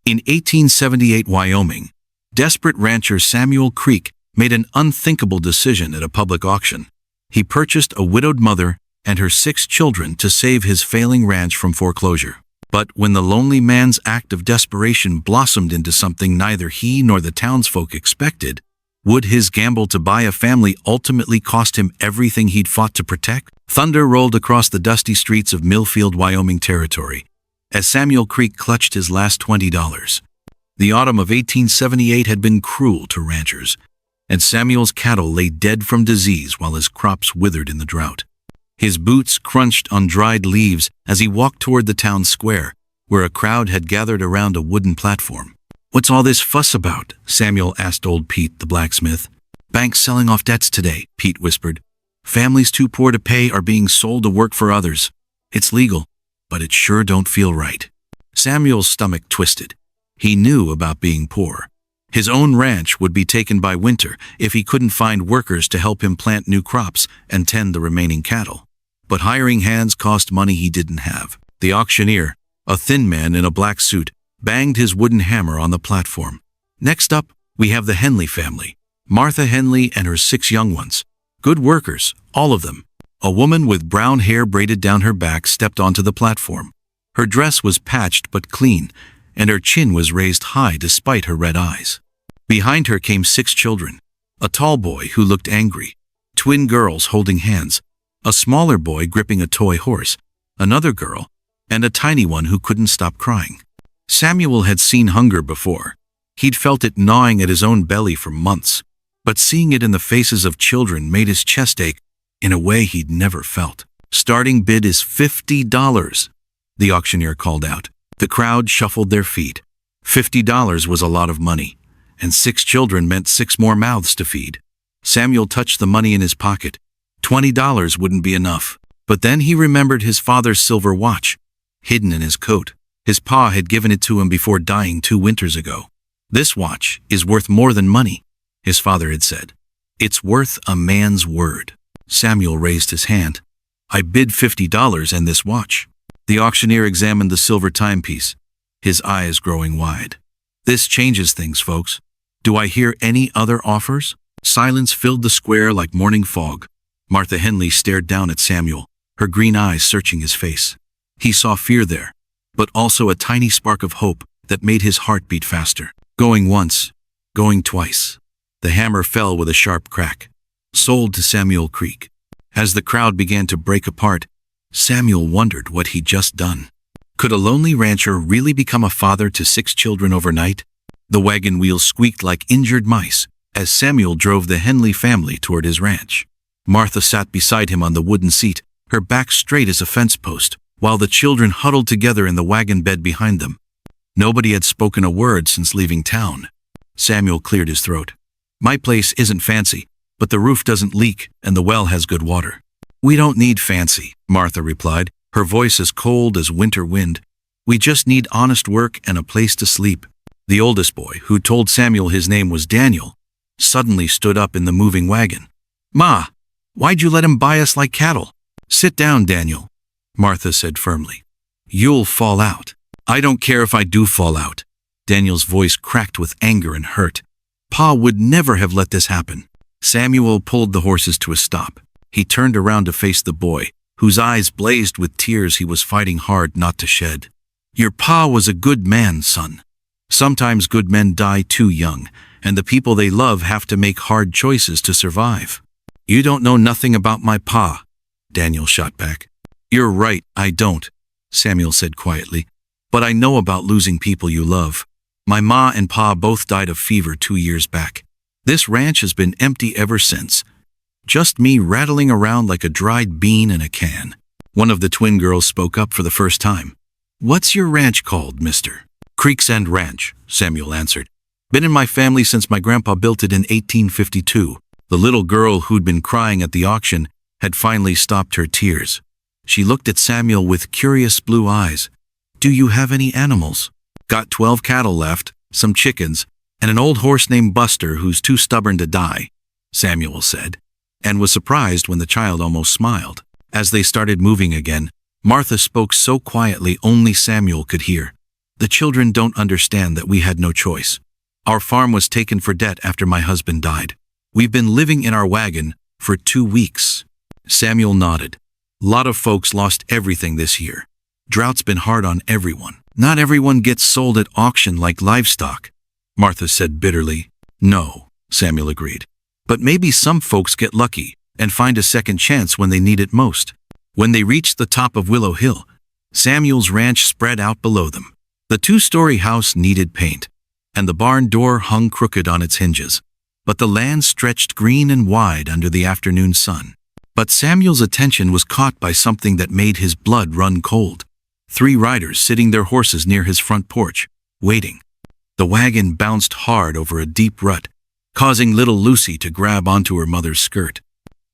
In 1878 Wyoming, desperate rancher Samuel Creek made an unthinkable decision at a public auction. He purchased a widowed mother and her 6 children to save his failing ranch from foreclosure. But when the lonely man's act of desperation blossomed into something neither he nor the townsfolk expected, would his gamble to buy a family ultimately cost him everything he'd fought to protect? Thunder rolled across the dusty streets of Millfield, Wyoming territory, as Samuel Creek clutched his last $20. The autumn of 1878 had been cruel to ranchers, and Samuel's cattle lay dead from disease while his crops withered in the drought. His boots crunched on dried leaves as he walked toward the town square, where a crowd had gathered around a wooden platform. "What's all this fuss about?" Samuel asked old Pete, the blacksmith. "Banks selling off debts today," Pete whispered. "Families too poor to pay are being sold to work for others. It's legal, but it sure don't feel right." Samuel's stomach twisted. He knew about being poor. His own ranch would be taken by winter if he couldn't find workers to help him plant new crops and tend the remaining cattle. But hiring hands cost money he didn't have. The auctioneer, a thin man in a black suit, banged his wooden hammer on the platform. "Next up, we have the Henley family. Martha Henley and her 6 young ones. Good workers, all of them." A woman with brown hair braided down her back stepped onto the platform. Her dress was patched but clean, and her chin was raised high despite her red eyes. Behind her came 6 children. A tall boy who looked angry, twin girls holding hands, a smaller boy gripping a toy horse, another girl, and a tiny one who couldn't stop crying. Samuel had seen hunger before. He'd felt it gnawing at his own belly for months, but seeing it in the faces of children made his chest ache in a way he'd never felt. "Starting bid is $50, the auctioneer called out. The crowd shuffled their feet. $50 was a lot of money, and 6 children meant 6 more mouths to feed. Samuel touched the money in his pocket. $20 wouldn't be enough. But then he remembered his father's silver watch, hidden in his coat. His pa had given it to him before dying 2 winters ago. "This watch is worth more than money," his father had said. "It's worth a man's word." Samuel raised his hand. "I bid $50 and this watch." The auctioneer examined the silver timepiece, his eyes growing wide. "This changes things, folks. Do I hear any other offers?" Silence filled the square like morning fog. Martha Henley stared down at Samuel, her green eyes searching his face. He saw fear there, but also a tiny spark of hope that made his heart beat faster. Going once, going twice. The hammer fell with a sharp crack. "Sold to Samuel Creek." As the crowd began to break apart, Samuel wondered what he'd just done. Could a lonely rancher really become a father to 6 children overnight? The wagon wheels squeaked like injured mice as Samuel drove the Henley family toward his ranch. Martha sat beside him on the wooden seat, her back straight as a fence post, while the children huddled together in the wagon bed behind them. Nobody had spoken a word since leaving town. Samuel cleared his throat. "My place isn't fancy, but the roof doesn't leak and the well has good water." "We don't need fancy," Martha replied, her voice as cold as winter wind. "We just need honest work and a place to sleep." The oldest boy, who told Samuel his name was Daniel, suddenly stood up in the moving wagon. "Ma, why'd you let him buy us like cattle?" "Sit down, Daniel," Martha said firmly. "You'll fall out." "I don't care if I do fall out." Daniel's voice cracked with anger and hurt. "Pa would never have let this happen." Samuel pulled the horses to a stop. He turned around to face the boy, whose eyes blazed with tears he was fighting hard not to shed. "Your pa was a good man, son. Sometimes good men die too young, and the people they love have to make hard choices to survive." "You don't know nothing about my pa," Daniel shot back. "You're right, I don't," Samuel said quietly. "But I know about losing people you love. My ma and pa both died of fever 2 years back. This ranch has been empty ever since. Just me rattling around like a dried bean in a can." One of the twin girls spoke up for the first time. "What's your ranch called, mister?" "Creek's End Ranch," Samuel answered. "Been in my family since my grandpa built it in 1852. The little girl who'd been crying at the auction had finally stopped her tears. She looked at Samuel with curious blue eyes. "Do you have any animals?" "Got 12 cattle left, some chickens, and an old horse named Buster who's too stubborn to die," Samuel said, and was surprised when the child almost smiled. As they started moving again, Martha spoke so quietly only Samuel could hear. The children don't understand that we had no choice. Our farm was taken for debt after my husband died. We've been living in our wagon for 2 weeks." Samuel nodded. "Lot of folks lost everything this year. Drought's been hard on everyone. Not everyone gets sold at auction like livestock," Martha said bitterly. "No," Samuel agreed. "But maybe some folks get lucky and find a second chance when they need it most." When they reached the top of Willow Hill, Samuel's ranch spread out below them. The 2-story house needed paint, and the barn door hung crooked on its hinges. But the land stretched green and wide under the afternoon sun. But Samuel's attention was caught by something that made his blood run cold. 3 riders sitting their horses near his front porch, waiting. The wagon bounced hard over a deep rut, causing little Lucy to grab onto her mother's skirt.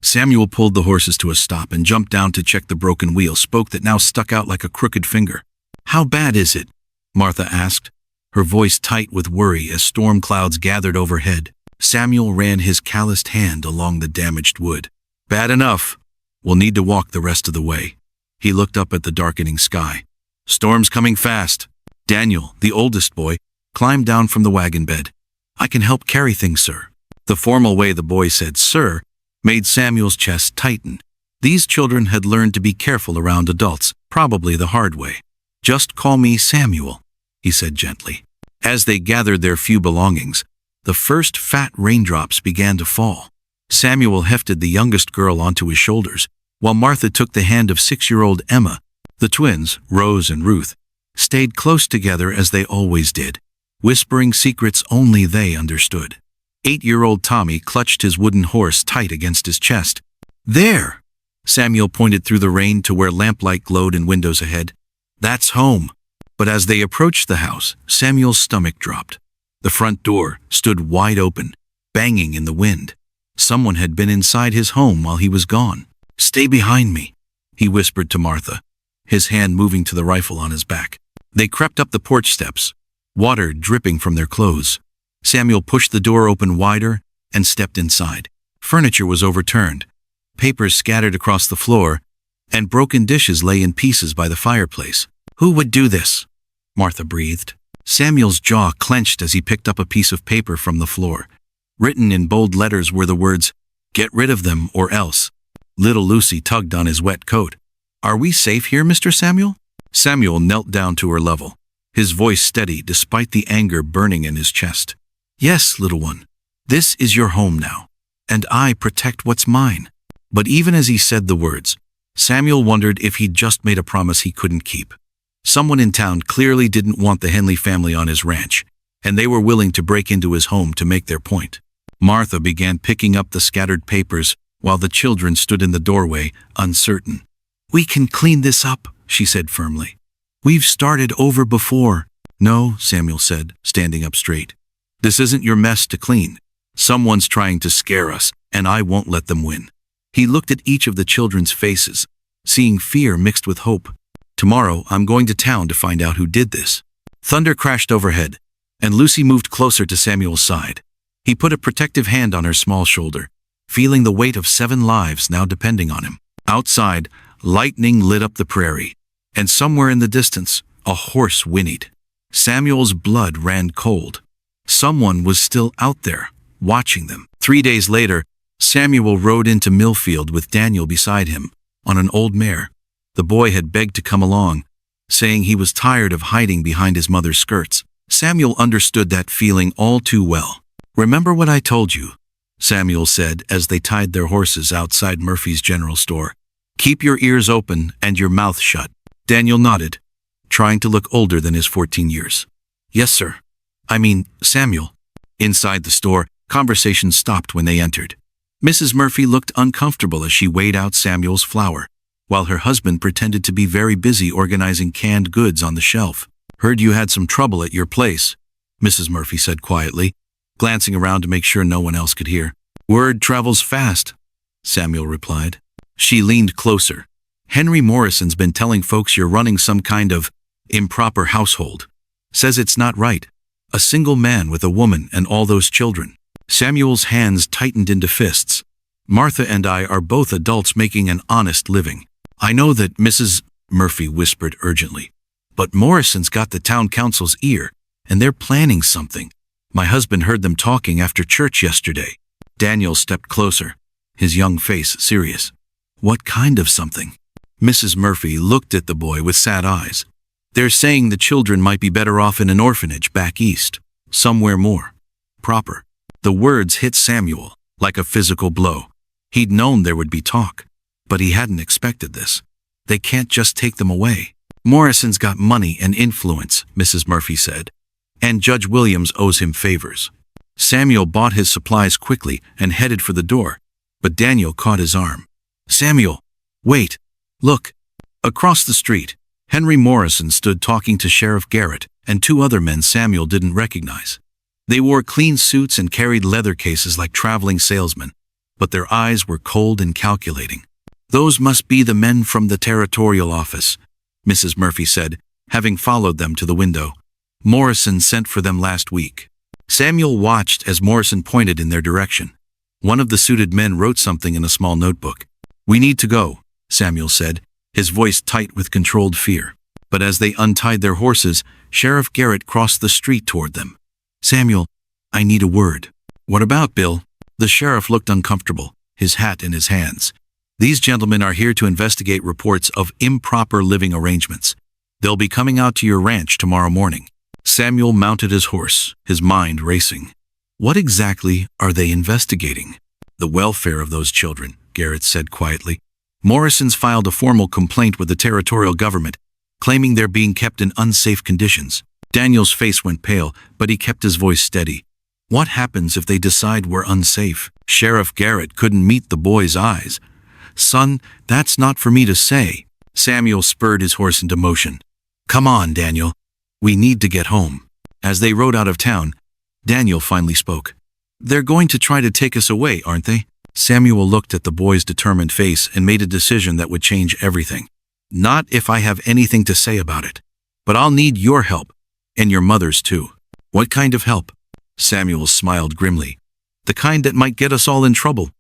Samuel pulled the horses to a stop and jumped down to check the broken wheel spoke that now stuck out like a crooked finger. "How bad is it?" Martha asked, her voice tight with worry as storm clouds gathered overhead. Samuel ran his calloused hand along the damaged wood. "Bad enough. We'll need to walk the rest of the way." He looked up at the darkening sky. "Storm's coming fast." Daniel, the oldest boy, climbed down from the wagon bed. "I can help carry things, sir." The formal way the boy said "sir" made Samuel's chest tighten. These children had learned to be careful around adults, probably the hard way. "Just call me Samuel," he said gently. As they gathered their few belongings, the first fat raindrops began to fall. Samuel hefted the youngest girl onto his shoulders, while Martha took the hand of 6-year-old Emma. The twins, Rose and Ruth, stayed close together as they always did, whispering secrets only they understood. 8-year-old Tommy clutched his wooden horse tight against his chest. "There!" Samuel pointed through the rain to where lamplight glowed in windows ahead. "That's home." But as they approached the house, Samuel's stomach dropped. The front door stood wide open, banging in the wind. Someone had been inside his home while he was gone. "Stay behind me," he whispered to Martha, his hand moving to the rifle on his back. They crept up the porch steps, water dripping from their clothes. Samuel pushed the door open wider and stepped inside. Furniture was overturned, papers scattered across the floor, and broken dishes lay in pieces by the fireplace. "Who would do this?" Martha breathed. Samuel's jaw clenched as he picked up a piece of paper from the floor. Written in bold letters were the words, "Get rid of them or else." Little Lucy tugged on his wet coat. "Are we safe here, Mr. Samuel?" Samuel knelt down to her level, his voice steady despite the anger burning in his chest. "Yes, little one. This is your home now, and I protect what's mine." But even as he said the words, Samuel wondered if he'd just made a promise he couldn't keep. Someone in town clearly didn't want the Henley family on his ranch, and they were willing to break into his home to make their point. Martha began picking up the scattered papers while the children stood in the doorway, uncertain. "We can clean this up," she said firmly. "We've started over before." "No," Samuel said, standing up straight. "This isn't your mess to clean. Someone's trying to scare us, and I won't let them win." He looked at each of the children's faces, seeing fear mixed with hope. "Tomorrow, I'm going to town to find out who did this." Thunder crashed overhead, and Lucy moved closer to Samuel's side. He put a protective hand on her small shoulder, feeling the weight of 7 lives now depending on him. Outside, lightning lit up the prairie, and somewhere in the distance, a horse whinnied. Samuel's blood ran cold. Someone was still out there, watching them. 3 days later, Samuel rode into Millfield with Daniel beside him, on an old mare. The boy had begged to come along, saying he was tired of hiding behind his mother's skirts. Samuel understood that feeling all too well. "Remember what I told you," Samuel said as they tied their horses outside Murphy's general store. "Keep your ears open and your mouth shut." Daniel nodded, trying to look older than his 14 years. "Yes, sir. I mean, Samuel." Inside the store, conversation stopped when they entered. Mrs. Murphy looked uncomfortable as she weighed out Samuel's flour, while her husband pretended to be very busy organizing canned goods on the shelf. "Heard you had some trouble at your place," Mrs. Murphy said quietly, glancing around to make sure no one else could hear. "Word travels fast," Samuel replied. She leaned closer. "Henry Morrison's been telling folks you're running some kind of improper household. Says it's not right. A single man with a woman and all those children." Samuel's hands tightened into fists. "Martha and I are both adults making an honest living." "I know that," Mrs. Murphy whispered urgently. But Morrison's got the town council's ear, and they're planning something. My husband heard them talking after church yesterday. Daniel stepped closer, his young face serious. What kind of something? Mrs. Murphy looked at the boy with sad eyes. They're saying the children might be better off in an orphanage back east, somewhere more proper. The words hit Samuel like a physical blow. He'd known there would be talk, but he hadn't expected this. They can't just take them away. Morrison's got money and influence, Mrs. Murphy said, and Judge Williams owes him favors. Samuel bought his supplies quickly and headed for the door, but Daniel caught his arm. Samuel, wait, look. Across the street, Henry Morrison stood talking to Sheriff Garrett and two other men Samuel didn't recognize. They wore clean suits and carried leather cases like traveling salesmen, but their eyes were cold and calculating. Those must be the men from the territorial office, Mrs. Murphy said, having followed them to the window. Morrison sent for them last week. Samuel watched as Morrison pointed in their direction. One of the suited men wrote something in a small notebook. We need to go, Samuel said, his voice tight with controlled fear. But as they untied their horses, Sheriff Garrett crossed the street toward them. Samuel, I need a word. What about, Bill? The sheriff looked uncomfortable, his hat in his hands. These gentlemen are here to investigate reports of improper living arrangements. They'll be coming out to your ranch tomorrow morning. Samuel mounted his horse, his mind racing. What exactly are they investigating? The welfare of those children, Garrett said quietly. Morrison's filed a formal complaint with the territorial government, claiming they're being kept in unsafe conditions. Daniel's face went pale, but he kept his voice steady. What happens if they decide we're unsafe? Sheriff Garrett couldn't meet the boy's eyes. Son, that's not for me to say. Samuel spurred his horse into motion. Come on, Daniel. We need to get home. As they rode out of town, Daniel finally spoke. They're going to try to take us away, aren't they? Samuel looked at the boy's determined face and made a decision that would change everything. Not if I have anything to say about it. But I'll need your help. And your mother's too. What kind of help? Samuel smiled grimly. The kind that might get us all in trouble.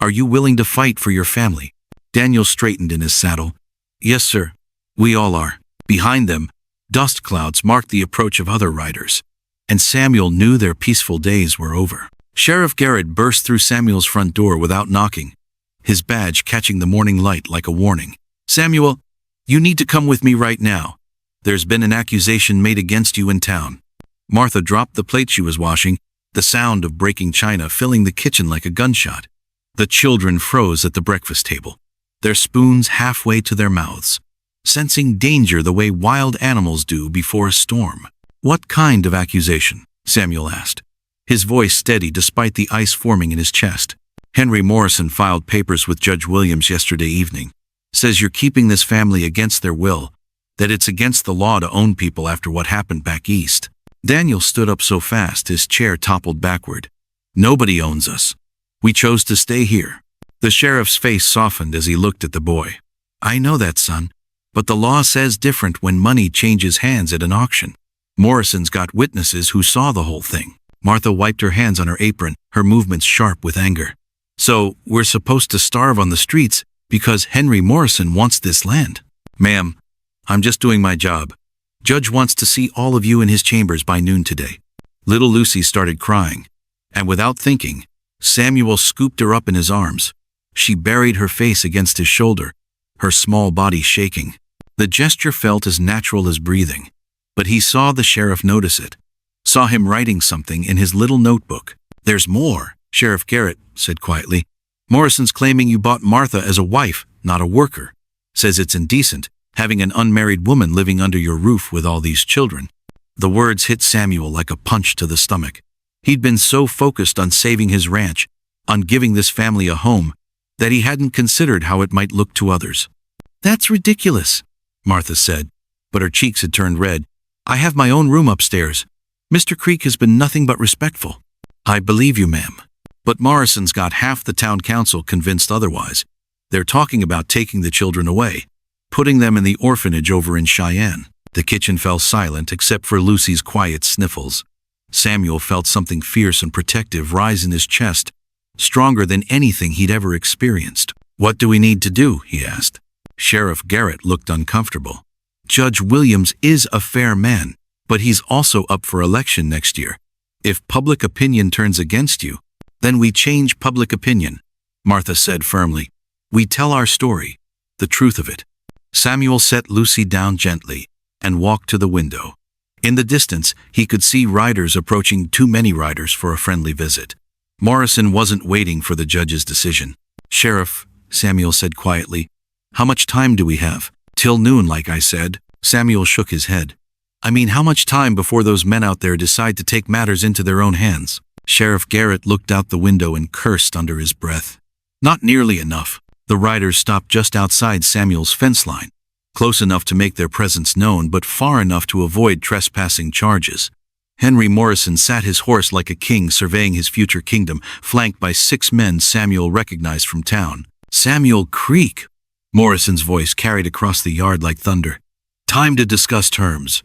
Are you willing to fight for your family? Daniel straightened in his saddle. Yes, sir. We all are. Behind them, dust clouds marked the approach of other riders. And Samuel knew their peaceful days were over. Sheriff Garrett burst through Samuel's front door without knocking, his badge catching the morning light like a warning. Samuel, you need to come with me right now. There's been an accusation made against you in town. Martha dropped the plate she was washing, the sound of breaking china filling the kitchen like a gunshot. The children froze at the breakfast table, their spoons halfway to their mouths, sensing danger the way wild animals do before a storm. What kind of accusation? Samuel asked, his voice steady despite the ice forming in his chest. Henry Morrison filed papers with Judge Williams yesterday evening. Says you're keeping this family against their will, that it's against the law to own people after what happened back east. Daniel stood up so fast his chair toppled backward. Nobody owns us. We chose to stay here. The sheriff's face softened as he looked at the boy. I know that, son, but the law says different when money changes hands at an auction. Morrison's got witnesses who saw the whole thing. Martha wiped her hands on her apron, her movements sharp with anger. So, we're supposed to starve on the streets because Henry Morrison wants this land? Ma'am, I'm just doing my job. Judge wants to see all of you in his chambers by noon today. Little Lucy started crying, and without thinking, Samuel scooped her up in his arms. She buried her face against his shoulder, her small body shaking. The gesture felt as natural as breathing, but he saw the sheriff notice it, saw him writing something in his little notebook. There's more, Sheriff Garrett said quietly. Morrison's claiming you bought Martha as a wife, not a worker. Says it's indecent, having an unmarried woman living under your roof with all these children. The words hit Samuel like a punch to the stomach. He'd been so focused on saving his ranch, on giving this family a home, that he hadn't considered how it might look to others. That's ridiculous, Martha said, but her cheeks had turned red. I have my own room upstairs. Mr. Creek has been nothing but respectful. I believe you, ma'am. But Morrison's got half the town council convinced otherwise. They're talking about taking the children away, putting them in the orphanage over in Cheyenne. The kitchen fell silent except for Lucy's quiet sniffles. Samuel felt something fierce and protective rise in his chest, stronger than anything he'd ever experienced. What do we need to do? He asked. Sheriff Garrett looked uncomfortable. Judge Williams is a fair man, but he's also up for election next year. If public opinion turns against you, then we change public opinion, Martha said firmly. We tell our story, the truth of it. Samuel set Lucy down gently and walked to the window. In the distance, he could see riders approaching, too many riders for a friendly visit. Morrison wasn't waiting for the judge's decision. Sheriff, Samuel said quietly, how much time do we have? Till noon, like I said. Samuel shook his head. I mean, how much time before those men out there decide to take matters into their own hands? Sheriff Garrett looked out the window and cursed under his breath. Not nearly enough. The riders stopped just outside Samuel's fence line, close enough to make their presence known, but far enough to avoid trespassing charges. Henry Morrison sat his horse like a king, surveying his future kingdom, flanked by 6 men Samuel recognized from town. Samuel Creek! Morrison's voice carried across the yard like thunder. Time to discuss terms.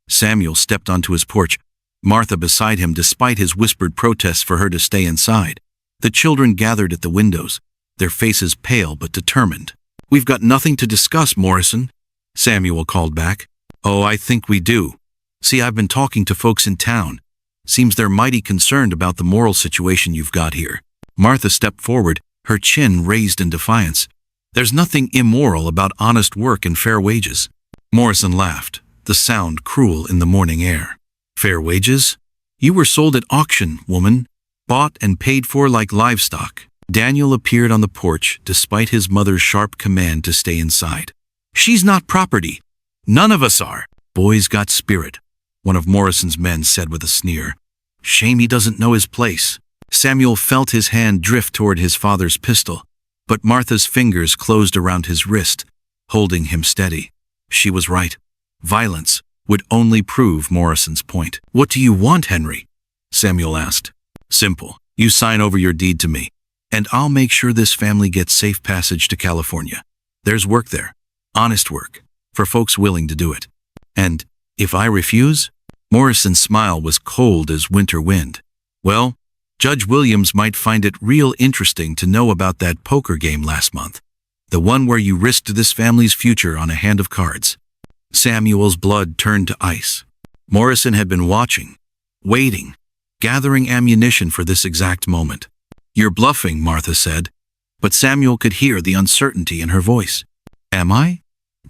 Samuel stepped onto his porch, Martha beside him despite his whispered protests for her to stay inside. The children gathered at the windows, their faces pale but determined. We've got nothing to discuss, Morrison, Samuel called back. Oh, I think we do. See, I've been talking to folks in town. Seems they're mighty concerned about the moral situation you've got here. Martha stepped forward, her chin raised in defiance. There's nothing immoral about honest work and fair wages. Morrison laughed, the sound cruel in the morning air. Fair wages? You were sold at auction, woman. Bought and paid for like livestock. Daniel appeared on the porch despite his mother's sharp command to stay inside. She's not property. None of us are. Boy's got spirit, one of Morrison's men said with a sneer. Shame he doesn't know his place. Samuel felt his hand drift toward his father's pistol, but Martha's fingers closed around his wrist, holding him steady. She was right. Violence would only prove Morrison's point. What do you want, Henry? Samuel asked. Simple. You sign over your deed to me, and I'll make sure this family gets safe passage to California. There's work there. Honest work. For folks willing to do it. And if I refuse? Morrison's smile was cold as winter wind. Well, Judge Williams might find it real interesting to know about that poker game last month. The one where you risked this family's future on a hand of cards. Samuel's blood turned to ice. Morrison had been watching, waiting, gathering ammunition for this exact moment. You're bluffing, Martha said, but Samuel could hear the uncertainty in her voice. Am I?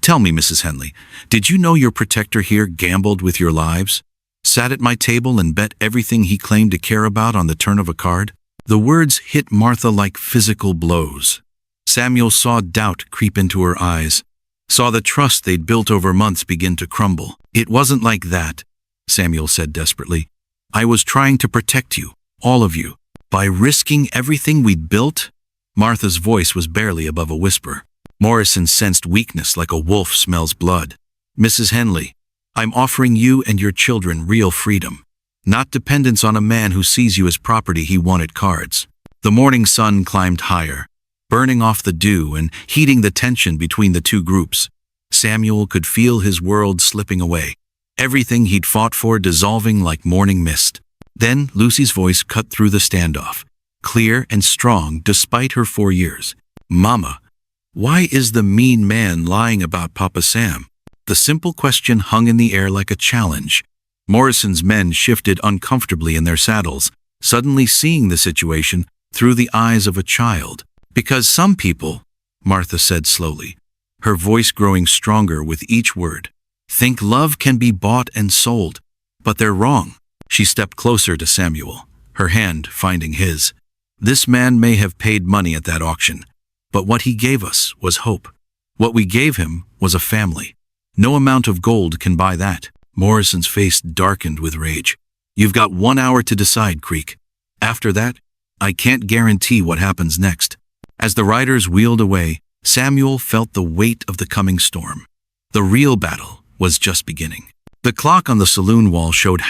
Tell me, Mrs. Henley, did you know your protector here gambled with your lives? Sat at my table and bet everything he claimed to care about on the turn of a card? The words hit Martha like physical blows. Samuel saw doubt creep into her eyes, saw the trust they'd built over months begin to crumble. It wasn't like that, Samuel said desperately. I was trying to protect you, all of you, by risking everything we'd built. Martha's voice was barely above a whisper. Morrison sensed weakness like a wolf smells blood. Mrs. Henley, I'm offering you and your children real freedom, not dependence on a man who sees you as property he wanted cards. The morning sun climbed higher, burning off the dew and heating the tension between the two groups. Samuel could feel his world slipping away, everything he'd fought for dissolving like morning mist. Then Lucy's voice cut through the standoff, clear and strong despite her 4 years. Mama, why is the mean man lying about Papa Sam? The simple question hung in the air like a challenge. Morrison's men shifted uncomfortably in their saddles, suddenly seeing the situation through the eyes of a child. Because some people, Martha said slowly, her voice growing stronger with each word, think love can be bought and sold, but they're wrong. She stepped closer to Samuel, her hand finding his. This man may have paid money at that auction, but what he gave us was hope. What we gave him was a family. No amount of gold can buy that. Morrison's face darkened with rage. You've got 1 hour to decide, Creek. After that, I can't guarantee what happens next. As the riders wheeled away, Samuel felt the weight of the coming storm. The real battle was just beginning. The clock on the saloon wall showed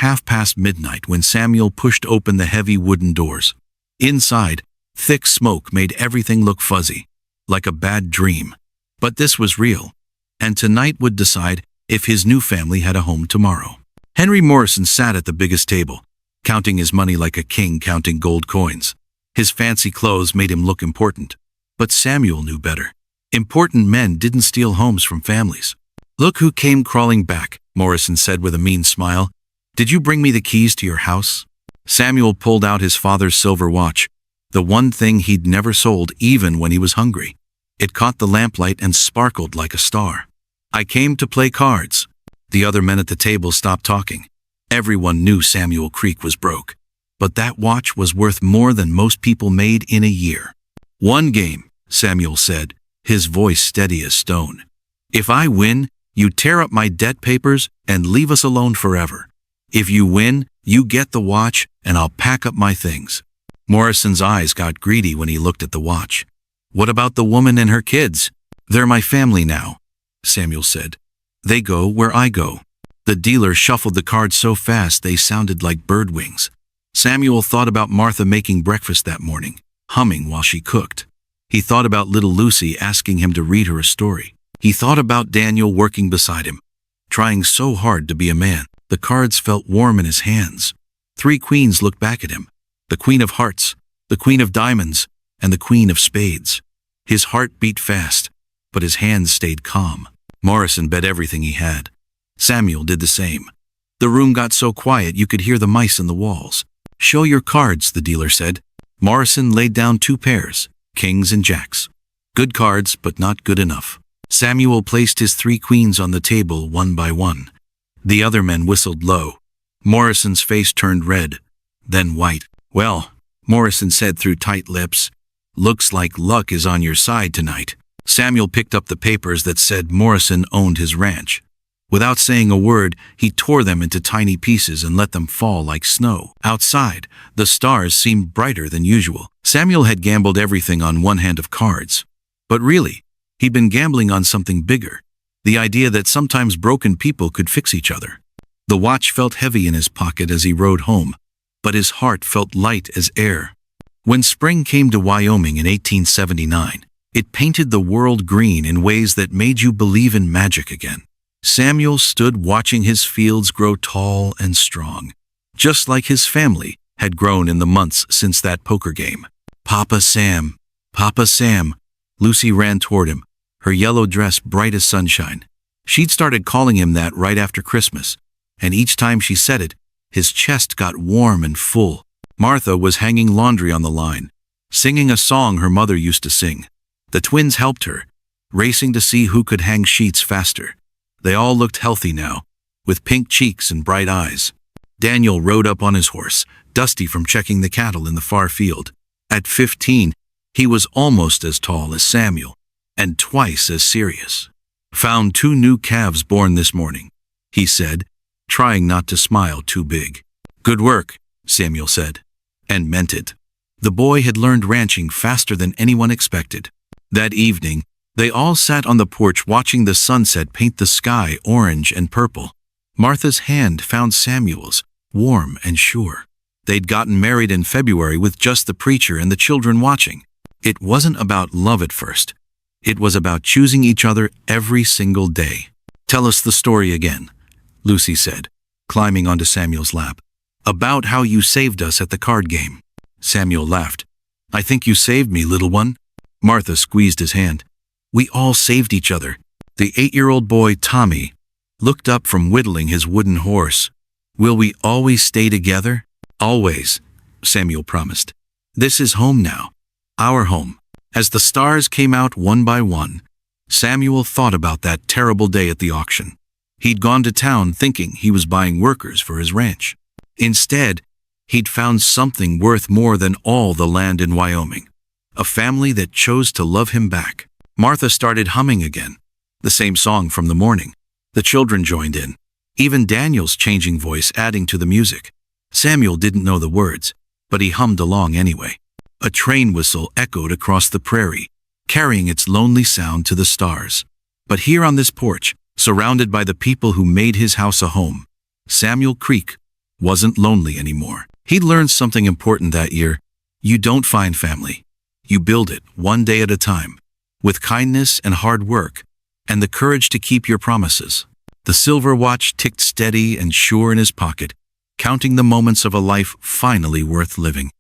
midnight when Samuel pushed open the heavy wooden doors. Inside, thick smoke made everything look fuzzy, like a bad dream. But this was real, and tonight would decide if his new family had a home tomorrow. Henry Morrison sat at the biggest table, counting his money like a king counting gold coins. His fancy clothes made him look important, but Samuel knew better. Important men didn't steal homes from families. "Look who came crawling back," Morrison said with a mean smile. "Did you bring me the keys to your house?" Samuel pulled out his father's silver watch, the one thing he'd never sold even when he was hungry. It caught the lamplight and sparkled like a star. "I came to play cards." The other men at the table stopped talking. Everyone knew Samuel Creek was broke, but that watch was worth more than most people made in a year. "One game," Samuel said, his voice steady as stone. "If I win, you tear up my debt papers and leave us alone forever. If you win, you get the watch and I'll pack up my things." Morrison's eyes got greedy when he looked at the watch. "What about the woman and her kids?" "They're my family now," Samuel said. "They go where I go." The dealer shuffled the cards so fast they sounded like bird wings. Samuel thought about Martha making breakfast that morning, humming while she cooked. He thought about little Lucy asking him to read her a story. He thought about Daniel working beside him, trying so hard to be a man. The cards felt warm in his hands. 3 queens looked back at him. The Queen of Hearts, the Queen of Diamonds, and the Queen of Spades. His heart beat fast, but his hands stayed calm. Morrison bet everything he had. Samuel did the same. The room got so quiet you could hear the mice in the walls. "Show your cards," the dealer said. Morrison laid down 2 pairs, kings and jacks. Good cards, but not good enough. Samuel placed his 3 queens on the table one by one. The other men whistled low. Morrison's face turned red, then white. "Well," Morrison said through tight lips, "looks like luck is on your side tonight." Samuel picked up the papers that said Morrison owned his ranch. Without saying a word, he tore them into tiny pieces and let them fall like snow. Outside, the stars seemed brighter than usual. Samuel had gambled everything on one hand of cards. But really, he'd been gambling on something bigger, the idea that sometimes broken people could fix each other. The watch felt heavy in his pocket as he rode home, but his heart felt light as air. When spring came to Wyoming in 1879, it painted the world green in ways that made you believe in magic again. Samuel stood watching his fields grow tall and strong, just like his family had grown in the months since that poker game. "Papa Sam, Papa Sam." Lucy ran toward him, her yellow dress bright as sunshine. She'd started calling him that right after Christmas, and each time she said it, his chest got warm and full. Martha was hanging laundry on the line, singing a song her mother used to sing. The twins helped her, racing to see who could hang sheets faster. They all looked healthy now, with pink cheeks and bright eyes. Daniel rode up on his horse, dusty from checking the cattle in the far field. At 15, he was almost as tall as Samuel, and twice as serious. "Found 2 new calves born this morning," he said, trying not to smile too big. "Good work," Samuel said, and meant it. The boy had learned ranching faster than anyone expected. That evening, they all sat on the porch watching the sunset paint the sky orange and purple. Martha's hand found Samuel's, warm and sure. They'd gotten married in February with just the preacher and the children watching. It wasn't about love at first. It was about choosing each other every single day. "Tell us the story again," Lucy said, climbing onto Samuel's lap. "About how you saved us at the card game." Samuel laughed. "I think you saved me, little one." Martha squeezed his hand. "We all saved each other." The 8-year-old boy, Tommy, looked up from whittling his wooden horse. "Will we always stay together?" "Always," Samuel promised. "This is home now. Our home." As the stars came out one by one, Samuel thought about that terrible day at the auction. He'd gone to town thinking he was buying workers for his ranch. Instead, he'd found something worth more than all the land in Wyoming. A family that chose to love him back. Martha started humming again, the same song from the morning. The children joined in, even Daniel's changing voice adding to the music. Samuel didn't know the words, but he hummed along anyway. A train whistle echoed across the prairie, carrying its lonely sound to the stars. But here on this porch, surrounded by the people who made his house a home, Samuel Creek wasn't lonely anymore. He'd learned something important that year. You don't find family. You build it one day at a time, with kindness and hard work, and the courage to keep your promises. The silver watch ticked steady and sure in his pocket, counting the moments of a life finally worth living.